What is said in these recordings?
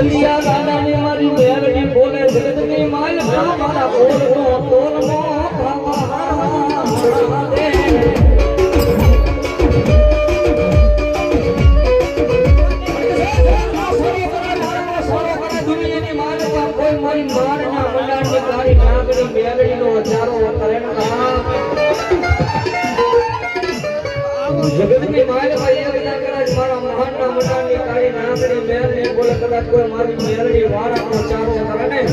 વસલિયા દાદાની મારી મેરડી બોલે જગતની માલ મારા બોલનો તોલનો દુનિયાની માલ કોઈ મારી મારના મંડાણની કાળી નાગરી મેરડીનો હજારો જગતની માલ ભાઈ કદાચ મારા મહાનના મંડાણની કાળી નાગરી મેરડી બોલે કદાચ કોઈ મારી મેરડી વાળાનો ચારો કરે ને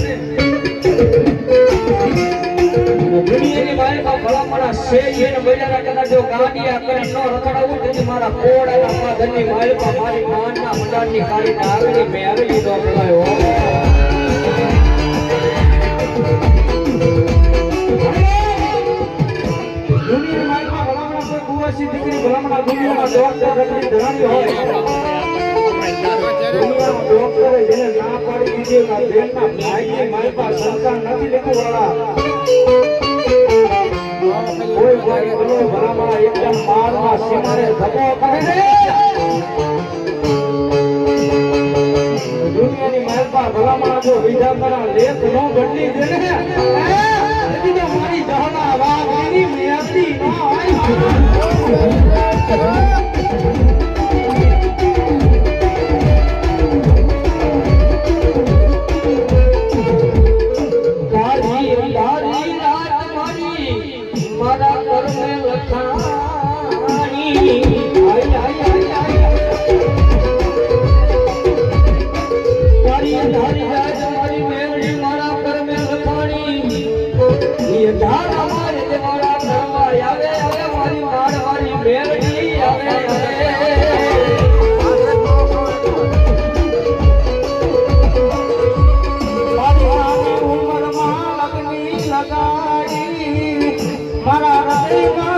દુનિયાની માલમાં ભલામણા છે એને બજારા કદાચ જો ગાડિયા કરે ન રખડાવું તેથી મારા કોડાના પાદરની માલમાં મારી મહાનના મંડાણની કાળી નાગરી મેરડી નો કહેવાયો દીકરી ભલામણા દુનિયામાં ડોક્ટર રખડી ધરાણી હોય દુનિયામાં ડોક્ટરે જેને ના પાડી દીધી કે બેનના ભાઈની મારી પાસે સંતાન નથી લેતું વાળા કોઈ ભાઈ બોલો ભલામણા એકદમ મારમાં સીમારે ધકો કરે ને દુનિયાની માલપા ભલામણા જો વિધા કરા લેખ નો બદલી દે ને મારી જહના વાગની મેરડી નો મારા